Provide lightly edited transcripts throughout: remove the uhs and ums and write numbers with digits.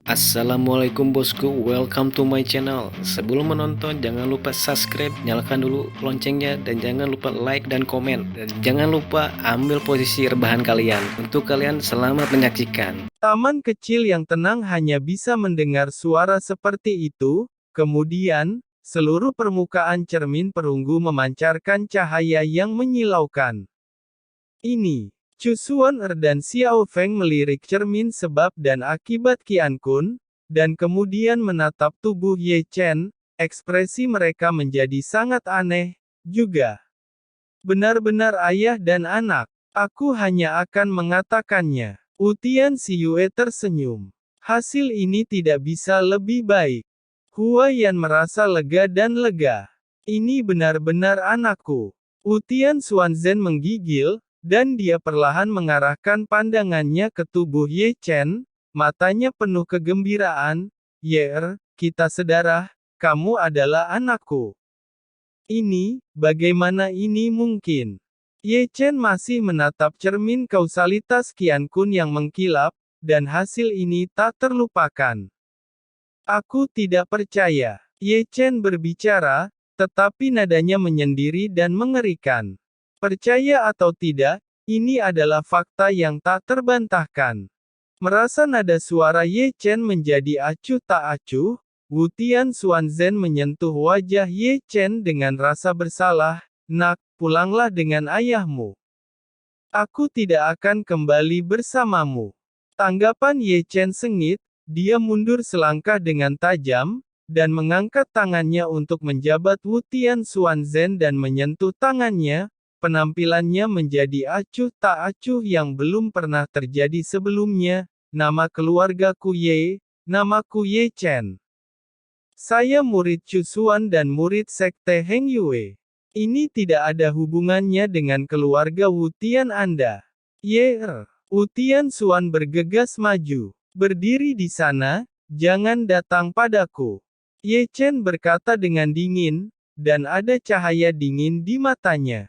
Assalamualaikum bosku, welcome to my channel. Sebelum menonton, jangan lupa subscribe, nyalakan dulu loncengnya, dan jangan lupa like dan komen. Dan jangan lupa ambil posisi rebahan kalian. Untuk kalian, selamat menyaksikan. Taman kecil yang tenang hanya bisa mendengar suara seperti itu, kemudian, seluruh permukaan cermin perunggu memancarkan cahaya yang menyilaukan. Ini, Chu Xuan-er dan Xiao Feng melirik cermin sebab dan akibat Qian Kun, dan kemudian menatap tubuh Ye Chen, ekspresi mereka menjadi sangat aneh, juga. Benar-benar ayah dan anak, aku hanya akan mengatakannya. Utian Xiyue tersenyum. Hasil ini tidak bisa lebih baik. Hua Yan merasa lega dan lega. Ini benar-benar anakku. Utian Xuanzhen menggigil, dan dia perlahan mengarahkan pandangannya ke tubuh Ye Chen, matanya penuh kegembiraan. Ye, kita sedarah, kamu adalah anakku. Ini, bagaimana ini mungkin? Ye Chen masih menatap cermin kausalitas Qian Kun yang mengkilap, dan hasil ini tak terlupakan. Aku tidak percaya. Ye Chen berbicara, tetapi nadanya menyendiri dan mengerikan. Percaya atau tidak, ini adalah fakta yang tak terbantahkan. Merasa nada suara Ye Chen menjadi acuh tak acuh, Wutian Xuanzhen menyentuh wajah Ye Chen dengan rasa bersalah. Nak, pulanglah dengan ayahmu. Aku tidak akan kembali bersamamu. Tanggapan Ye Chen sengit, dia mundur selangkah dengan tajam, dan mengangkat tangannya untuk menjabat Wutian Xuanzhen dan menyentuh tangannya. Penampilannya menjadi acuh tak acuh yang belum pernah terjadi sebelumnya. Nama keluargaku Ye, namaku Ye Chen. Saya murid Chu Xuan dan murid sekte Heng Yue. Ini tidak ada hubungannya dengan keluarga Wutian Anda. Ye, Wutian Xuan bergegas maju. Berdiri di sana, jangan datang padaku. Ye Chen berkata dengan dingin, dan ada cahaya dingin di matanya.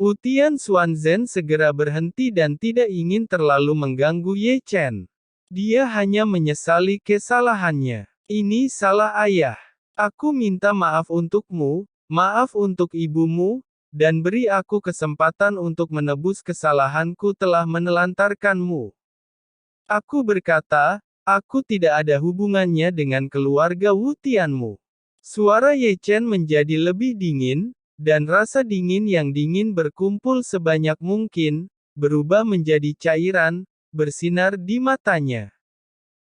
Wutian Xuanzhen segera berhenti dan tidak ingin terlalu mengganggu Ye Chen. Dia hanya menyesali kesalahannya. Ini salah ayah. Aku minta maaf untukmu, maaf untuk ibumu, dan beri aku kesempatan untuk menebus kesalahanku telah menelantarkanmu. Aku berkata, aku tidak ada hubungannya dengan keluarga Wutianmu. Suara Ye Chen menjadi lebih dingin, dan rasa dingin yang dingin berkumpul sebanyak mungkin, berubah menjadi cairan, bersinar di matanya.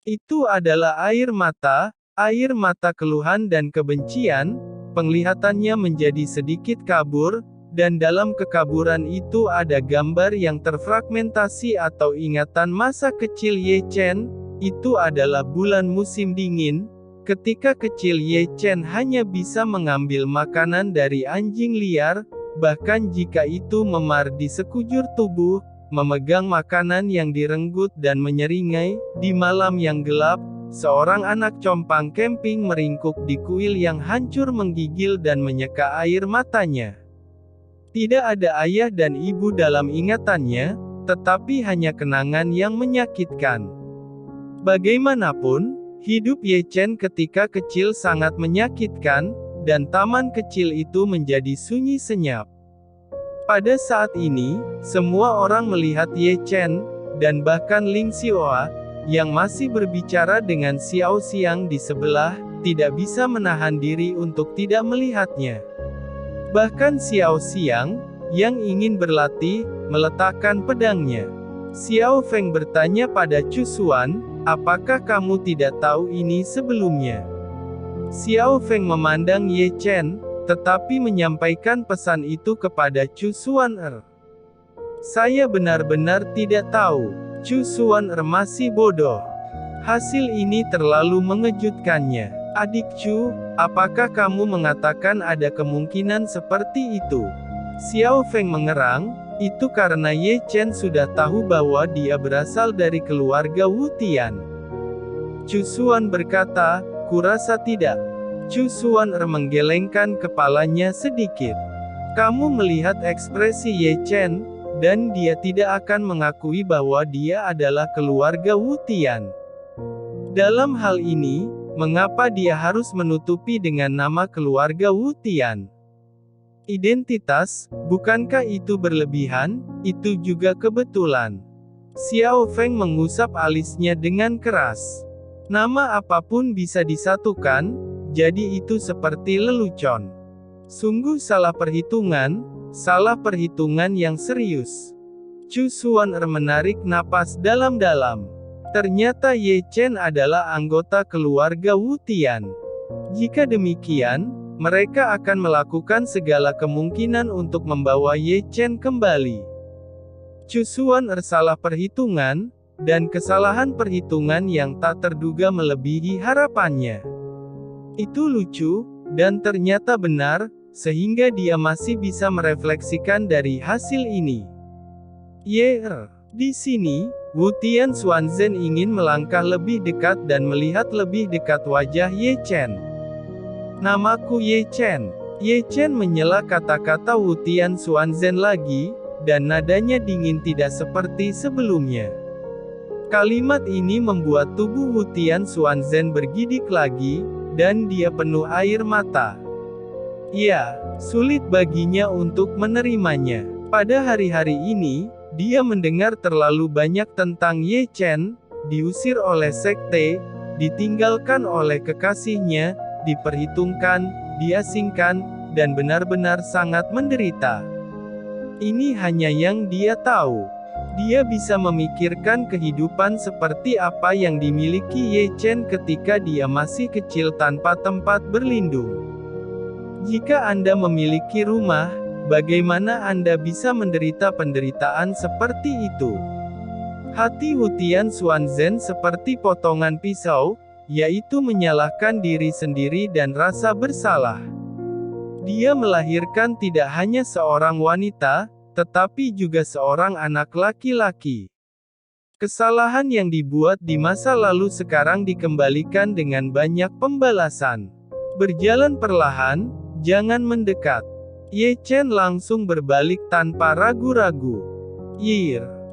Itu adalah air mata keluhan dan kebencian. Penglihatannya menjadi sedikit kabur, dan dalam kekaburan itu ada gambar yang terfragmentasi atau ingatan masa kecil Ye Chen. Itu adalah bulan musim dingin, ketika kecil Ye Chen hanya bisa mengambil makanan dari anjing liar, bahkan jika itu memar di sekujur tubuh, memegang makanan yang direnggut dan menyeringai. Di malam yang gelap, seorang anak compang camping meringkuk di kuil yang hancur menggigil dan menyeka air matanya. Tidak ada ayah dan ibu dalam ingatannya, tetapi hanya kenangan yang menyakitkan. Bagaimanapun, hidup Ye Chen ketika kecil sangat menyakitkan, dan taman kecil itu menjadi sunyi senyap. Pada saat ini, semua orang melihat Ye Chen, dan bahkan Ling Xioa, yang masih berbicara dengan Xiao Xiang di sebelah, tidak bisa menahan diri untuk tidak melihatnya. Bahkan Xiao Xiang, yang ingin berlatih, meletakkan pedangnya. Xiao Feng bertanya pada Chu Xuan, apakah kamu tidak tahu ini sebelumnya? Xiao Feng memandang Ye Chen, tetapi menyampaikan pesan itu kepada Chu Xuan-er. Saya benar-benar tidak tahu. Chu Xuan-er masih bodoh. Hasil ini terlalu mengejutkannya. Adik Chu, apakah kamu mengatakan ada kemungkinan seperti itu? Xiao Feng mengerang, itu karena Ye Chen sudah tahu bahwa dia berasal dari keluarga Wutian. Chu Xuan berkata, kurasa tidak. Chu Xuan-er menggelengkan kepalanya sedikit. Kamu melihat ekspresi Ye Chen, dan dia tidak akan mengakui bahwa dia adalah keluarga Wutian. Dalam hal ini, mengapa dia harus menutupi dengan nama keluarga Wu Tian? Identitas, bukankah itu berlebihan? Itu juga kebetulan. Xiao Feng mengusap alisnya dengan keras. Nama apapun bisa disatukan, jadi itu seperti lelucon. Sungguh salah perhitungan yang serius. Chu Xuan'er menarik napas dalam-dalam. Ternyata Ye Chen adalah anggota keluarga Wu Tian. Jika demikian, mereka akan melakukan segala kemungkinan untuk membawa Ye Chen kembali. Chu Xuan'er salah perhitungan, dan kesalahan perhitungan yang tak terduga melebihi harapannya. Itu lucu, dan ternyata benar, sehingga dia masih bisa merefleksikan dari hasil ini. Di sini, Wu Tian Xuanzhen ingin melangkah lebih dekat dan melihat lebih dekat wajah Ye Chen. Namaku Ye Chen. Ye Chen menyela kata-kata Wu Tian Xuanzhen lagi, dan nadanya dingin tidak seperti sebelumnya. Kalimat ini membuat tubuh Wu Tian Xuanzhen bergidik lagi, dan dia penuh air mata. Ya, sulit baginya untuk menerimanya. Pada hari-hari ini, dia mendengar terlalu banyak tentang Ye Chen, diusir oleh sekte, ditinggalkan oleh kekasihnya, diperhitungkan, diasingkan, dan benar-benar sangat menderita. Ini hanya yang dia tahu. Dia bisa memikirkan kehidupan seperti apa yang dimiliki Ye Chen ketika dia masih kecil tanpa tempat berlindung. Jika Anda memiliki rumah, bagaimana Anda bisa menderita penderitaan seperti itu? Hati Wu Tian Xuanzhen seperti potongan pisau, yaitu menyalahkan diri sendiri dan rasa bersalah. Dia melahirkan tidak hanya seorang wanita, tetapi juga seorang anak laki-laki. Kesalahan yang dibuat di masa lalu sekarang dikembalikan dengan banyak pembalasan. Berjalan perlahan, jangan mendekat. Ye Chen langsung berbalik tanpa ragu-ragu.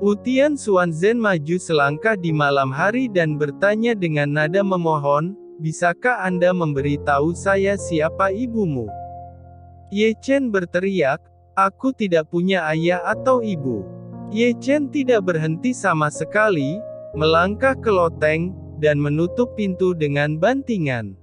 Wu Tian Xuanzhen maju selangkah di malam hari dan bertanya dengan nada memohon, bisakah Anda memberitahu saya siapa ibumu? Ye Chen berteriak, aku tidak punya ayah atau ibu. Ye Chen tidak berhenti sama sekali, melangkah ke loteng, dan menutup pintu dengan bantingan.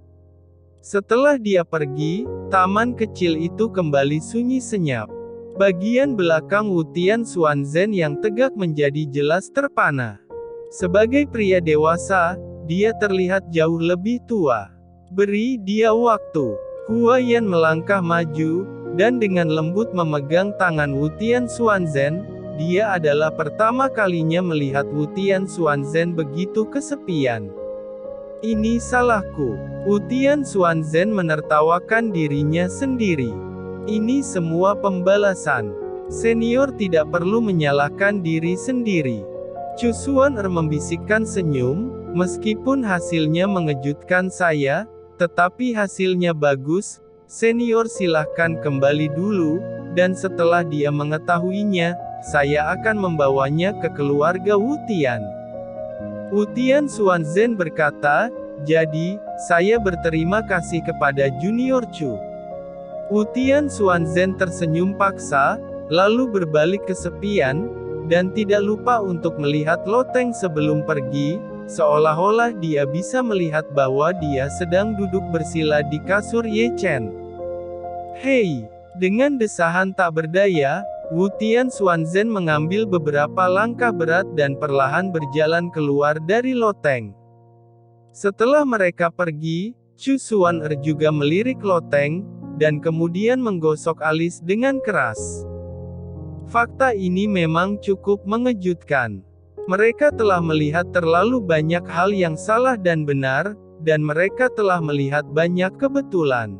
Setelah dia pergi, taman kecil itu kembali sunyi senyap. Bagian belakang Wu Tian Xuanzhen yang tegak menjadi jelas terpana. Sebagai pria dewasa, dia terlihat jauh lebih tua. Beri dia waktu. Huaiyan melangkah maju, dan dengan lembut memegang tangan Wu Tian Xuanzhen. Dia adalah pertama kalinya melihat Wu Tian Xuanzhen begitu kesepian. Ini salahku. Wu Tian Xuanzhen menertawakan dirinya sendiri. Ini semua pembalasan. Senior tidak perlu menyalahkan diri sendiri. Chu Xuan'er membisikkan senyum, meskipun hasilnya mengejutkan saya, tetapi hasilnya bagus, senior silahkan kembali dulu, dan setelah dia mengetahuinya, saya akan membawanya ke keluarga Wu Tian. Wu Tian Xuanzhen berkata, jadi, saya berterima kasih kepada Junior Chu. Wu Tian Xuanzhen tersenyum paksa, lalu berbalik kesepian, dan tidak lupa untuk melihat loteng sebelum pergi, seolah-olah dia bisa melihat bahwa dia sedang duduk bersila di kasur Ye Chen. Hei! Dengan desahan tak berdaya, Wu Tian Xuanzhen mengambil beberapa langkah berat dan perlahan berjalan keluar dari loteng. Setelah mereka pergi, Chu Xuan'er juga melirik loteng, dan kemudian menggosok alis dengan keras. Fakta ini memang cukup mengejutkan. Mereka telah melihat terlalu banyak hal yang salah dan benar, dan mereka telah melihat banyak kebetulan.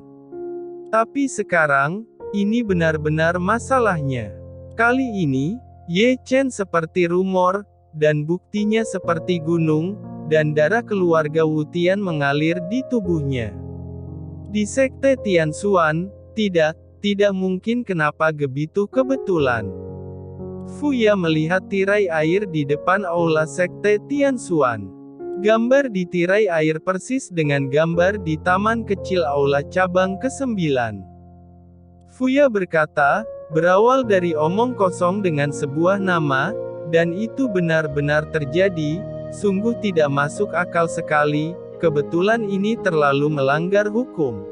Tapi sekarang, ini benar-benar masalahnya. Kali ini, Ye Chen seperti rumor, dan buktinya seperti gunung, dan darah keluarga Wu Tian mengalir di tubuhnya. Di sekte Tianxuan, tidak mungkin kenapa begitu kebetulan. Fuya melihat tirai air di depan aula sekte Tianxuan. Gambar di tirai air persis dengan gambar di taman kecil aula cabang ke-9. Fuya berkata, berawal dari omong kosong dengan sebuah nama, dan itu benar-benar terjadi, sungguh tidak masuk akal sekali, kebetulan ini terlalu melanggar hukum.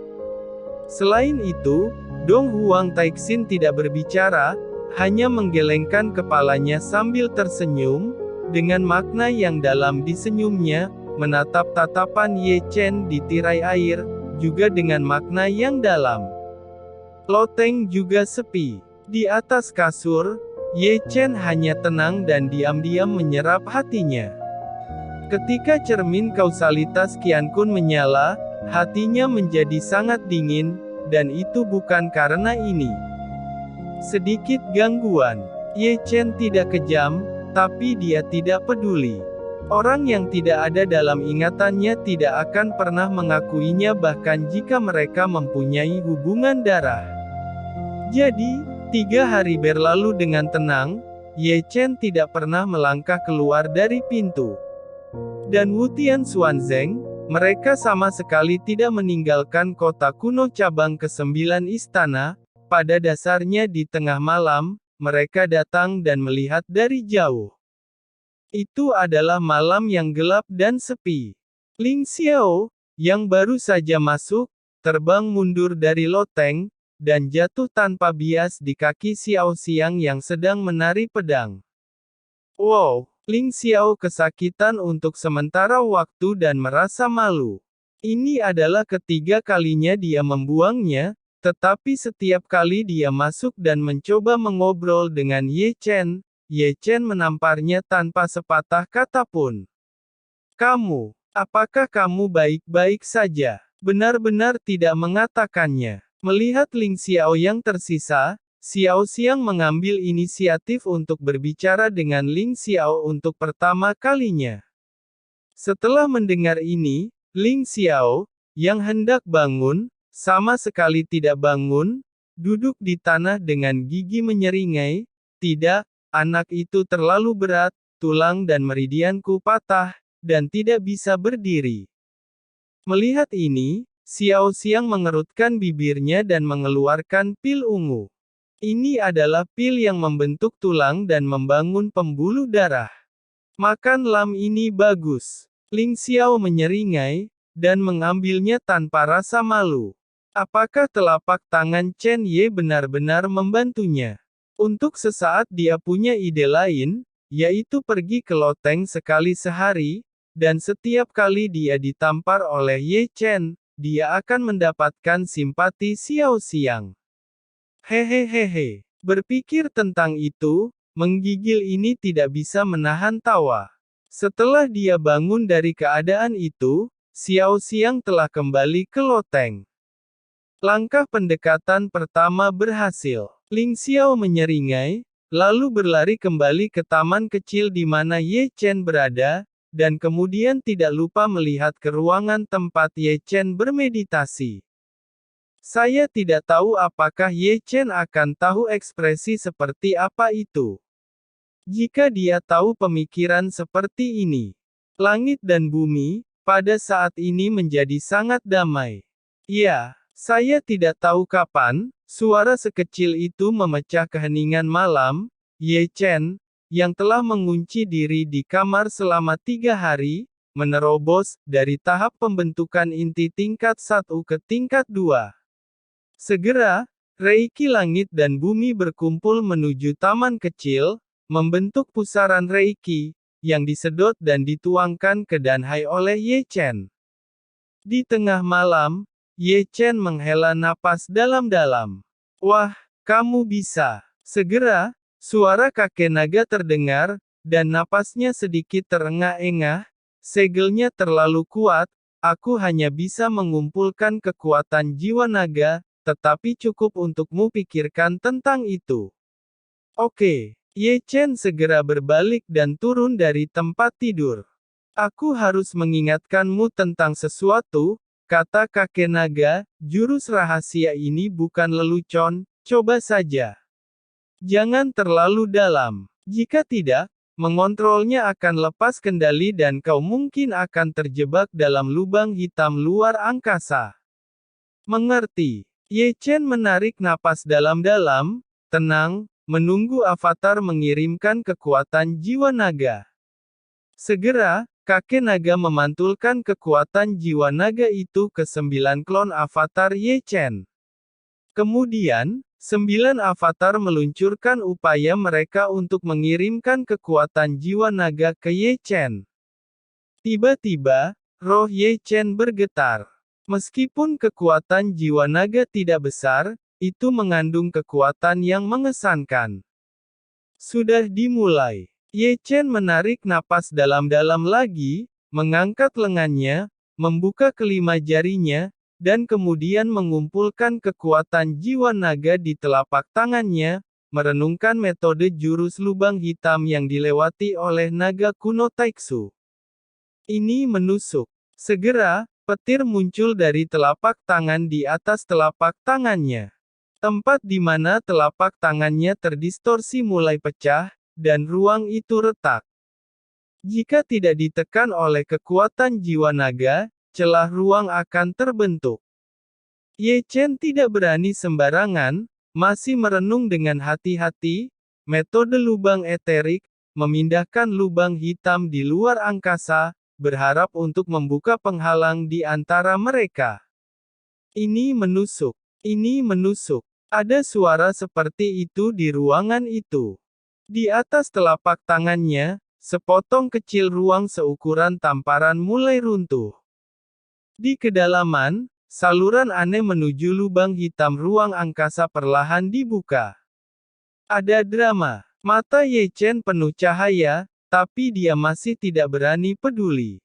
Selain itu, Dong Huang Taixin tidak berbicara, hanya menggelengkan kepalanya sambil tersenyum, dengan makna yang dalam di senyumnya, menatap tatapan Ye Chen di tirai air, juga dengan makna yang dalam. Loteng juga sepi. Di atas kasur, Ye Chen hanya tenang dan diam-diam menyerap hatinya. Ketika cermin kausalitas Qian Kun menyala, hatinya menjadi sangat dingin, dan itu bukan karena ini. Sedikit gangguan. Ye Chen tidak kejam, tapi dia tidak peduli. Orang yang tidak ada dalam ingatannya tidak akan pernah mengakuinya bahkan jika mereka mempunyai hubungan darah. Jadi, 3 hari berlalu dengan tenang, Ye Chen tidak pernah melangkah keluar dari pintu. Dan Wutian Xuanzeng, mereka sama sekali tidak meninggalkan kota kuno cabang ke-9 istana. Pada dasarnya di tengah malam, mereka datang dan melihat dari jauh. Itu adalah malam yang gelap dan sepi. Ling Xiao, yang baru saja masuk, terbang mundur dari loteng, dan jatuh tanpa bias di kaki Xiao Xiang yang sedang menari pedang. Wow, Ling Xiao kesakitan untuk sementara waktu dan merasa malu. Ini adalah ketiga kalinya dia membuangnya, tetapi setiap kali dia masuk dan mencoba mengobrol dengan Ye Chen menamparnya tanpa sepatah kata pun. Kamu, apakah kamu baik-baik saja? Benar-benar tidak mengatakannya. Melihat Ling Xiao yang tersisa, Xiao Xiang mengambil inisiatif untuk berbicara dengan Ling Xiao untuk pertama kalinya. Setelah mendengar ini, Ling Xiao, yang hendak bangun, sama sekali tidak bangun, duduk di tanah dengan gigi menyeringai. Tidak, anak itu terlalu berat, tulang dan meridianku patah, dan tidak bisa berdiri. Melihat ini, Xiao Xiang mengerutkan bibirnya dan mengeluarkan pil ungu. Ini adalah pil yang membentuk tulang dan membangun pembuluh darah. Makan lam ini bagus. Ling Xiao menyeringai, dan mengambilnya tanpa rasa malu. Apakah telapak tangan Chen Ye benar-benar membantunya? Untuk sesaat dia punya ide lain, yaitu pergi ke loteng sekali sehari, dan setiap kali dia ditampar oleh Ye Chen, dia akan mendapatkan simpati Xiao Xiang. Hehehehe. Berpikir tentang itu, menggigil ini tidak bisa menahan tawa. Setelah dia bangun dari keadaan itu, Xiao Xiang telah kembali ke loteng. Langkah pendekatan pertama berhasil. Ling Xiao menyeringai, lalu berlari kembali ke taman kecil di mana Ye Chen berada, dan kemudian tidak lupa melihat ke ruangan tempat Ye Chen bermeditasi. Saya tidak tahu apakah Ye Chen akan tahu ekspresi seperti apa itu. Jika dia tahu pemikiran seperti ini, langit dan bumi, pada saat ini menjadi sangat damai. Ya. Saya tidak tahu kapan, suara sekecil itu memecah keheningan malam. Ye Chen, yang telah mengunci diri di kamar selama 3 hari, menerobos dari tahap pembentukan inti tingkat 1 ke tingkat 2. Segera, Reiki langit dan bumi berkumpul menuju taman kecil, membentuk pusaran Reiki, yang disedot dan dituangkan ke Danhai oleh Ye Chen. Di tengah malam, Ye Chen menghela napas dalam-dalam. Wah, kamu bisa. Segera, suara kakek naga terdengar, dan napasnya sedikit terengah-engah. Segelnya terlalu kuat, aku hanya bisa mengumpulkan kekuatan jiwa naga, tetapi cukup untukmu pikirkan tentang itu. Oke, Ye Chen segera berbalik dan turun dari tempat tidur. Aku harus mengingatkanmu tentang sesuatu, kata kakek naga, jurus rahasia ini bukan lelucon, coba saja. Jangan terlalu dalam. Jika tidak, Mengontrolnya akan lepas kendali dan kau mungkin akan terjebak dalam lubang hitam luar angkasa. Mengerti? Ye Chen menarik napas dalam-dalam, tenang, menunggu avatar mengirimkan kekuatan jiwa naga. Segera, kakek naga memantulkan kekuatan jiwa naga itu ke 9 klon avatar Ye Chen. Kemudian, 9 avatar meluncurkan upaya mereka untuk mengirimkan kekuatan jiwa naga ke Ye Chen. Tiba-tiba, roh Ye Chen bergetar. Meskipun kekuatan jiwa naga tidak besar, itu mengandung kekuatan yang mengesankan. Sudah dimulai. Ye Chen menarik napas dalam-dalam lagi, mengangkat lengannya, membuka kelima jarinya, dan kemudian mengumpulkan kekuatan jiwa naga di telapak tangannya, merenungkan metode jurus lubang hitam yang dilewati oleh naga kuno Taiksu. Ini menusuk. Segera, petir muncul dari telapak tangan di atas telapak tangannya. Tempat di mana telapak tangannya terdistorsi mulai pecah, dan ruang itu retak. Jika tidak ditekan oleh kekuatan jiwa naga, celah ruang akan terbentuk. Ye Chen tidak berani sembarangan, masih merenung dengan hati-hati, metode lubang eterik, memindahkan lubang hitam di luar angkasa, berharap untuk membuka penghalang di antara mereka. Ini menusuk. Ini menusuk. Ada suara seperti itu di ruangan itu. Di atas telapak tangannya, sepotong kecil ruang seukuran tamparan mulai runtuh. Di kedalaman, saluran aneh menuju lubang hitam ruang angkasa perlahan dibuka. Ada drama. Mata Ye Chen penuh cahaya, tapi dia masih tidak berani peduli.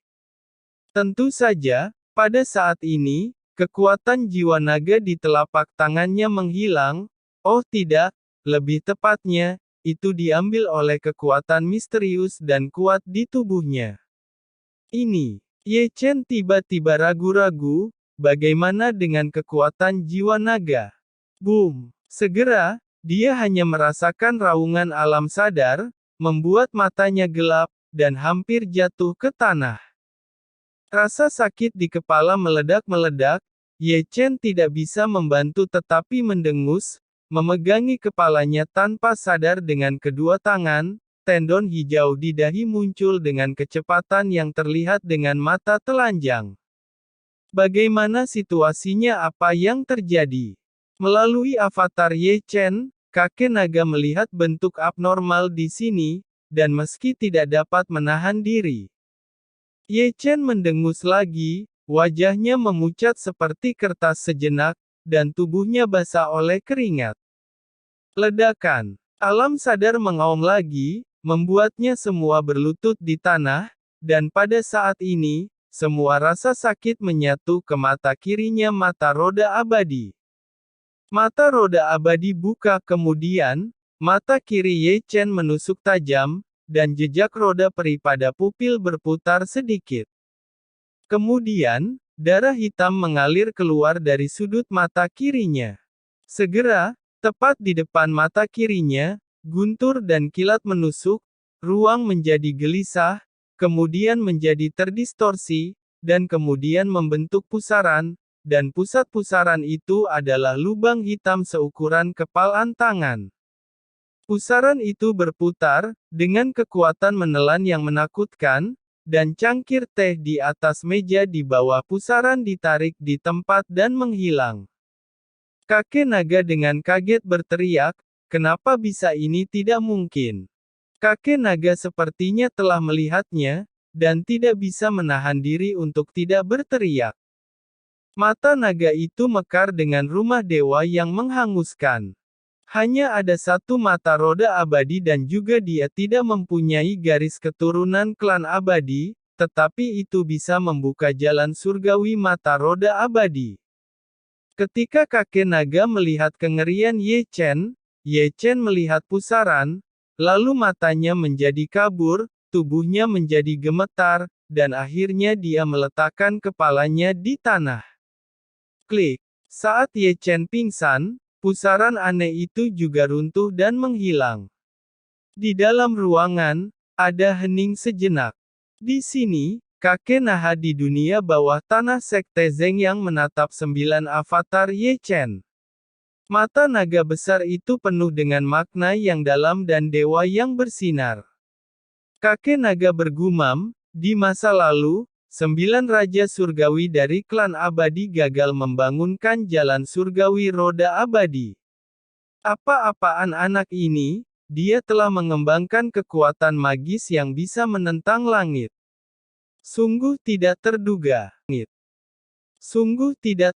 Tentu saja, pada saat ini, kekuatan jiwa naga di telapak tangannya menghilang. Oh tidak, lebih tepatnya, itu diambil oleh kekuatan misterius dan kuat di tubuhnya. Ini, Ye Chen tiba-tiba ragu-ragu, bagaimana dengan kekuatan jiwa naga? Boom! Segera, dia hanya merasakan raungan alam sadar, membuat matanya gelap, dan hampir jatuh ke tanah. Rasa sakit di kepala meledak-meledak, Ye Chen tidak bisa membantu tetapi mendengus, memegangi kepalanya tanpa sadar dengan kedua tangan, tendon hijau di dahi muncul dengan kecepatan yang terlihat dengan mata telanjang. Bagaimana situasinya? Apa yang terjadi? Melalui avatar Ye Chen, kakek naga melihat bentuk abnormal di sini, dan meski tidak dapat menahan diri. Ye Chen mendengus lagi, wajahnya memucat seperti kertas sejenak, dan tubuhnya basah oleh keringat. Ledakan. Alam sadar mengaum lagi, membuatnya semua berlutut di tanah, dan pada saat ini, semua rasa sakit menyatu ke mata kirinya, mata roda abadi. Mata roda abadi buka kemudian, mata kiri Ye Chen menusuk tajam, dan jejak roda peri pada pupil berputar sedikit. Kemudian, darah hitam mengalir keluar dari sudut mata kirinya. Segera, tepat di depan mata kirinya, guntur dan kilat menusuk, ruang menjadi gelisah, kemudian menjadi terdistorsi, dan kemudian membentuk pusaran, dan pusat pusaran itu adalah lubang hitam seukuran kepalan tangan. Pusaran itu berputar, dengan kekuatan menelan yang menakutkan, dan cangkir teh di atas meja di bawah pusaran ditarik di tempat dan menghilang. Kakek naga dengan kaget berteriak, "Kenapa bisa ini? Tidak mungkin." Kakek naga sepertinya telah melihatnya, dan tidak bisa menahan diri untuk tidak berteriak. Mata naga itu mekar dengan rumah dewa yang menghanguskan. Hanya ada satu mata roda abadi dan juga dia tidak mempunyai garis keturunan klan abadi, tetapi itu bisa membuka jalan surgawi mata roda abadi. Ketika kakek naga melihat kengerian Ye Chen melihat pusaran, lalu matanya menjadi kabur, tubuhnya menjadi gemetar, dan akhirnya dia meletakkan kepalanya di tanah. Klik. Saat Ye Chen pingsan, pusaran aneh itu juga runtuh dan menghilang. Di dalam ruangan, Ada hening sejenak. Di sini, kakek Naha di dunia bawah tanah Sekte Zeng yang menatap 9 avatar Ye Chen. Mata naga besar itu penuh dengan makna yang dalam dan dewa yang bersinar. Kakek naga bergumam, di masa lalu, 9 raja surgawi dari klan abadi gagal membangunkan jalan surgawi roda abadi. Apa-apaan anak ini? Dia telah mengembangkan kekuatan magis yang bisa menentang langit. Sungguh tidak terduga. Sungguh tidak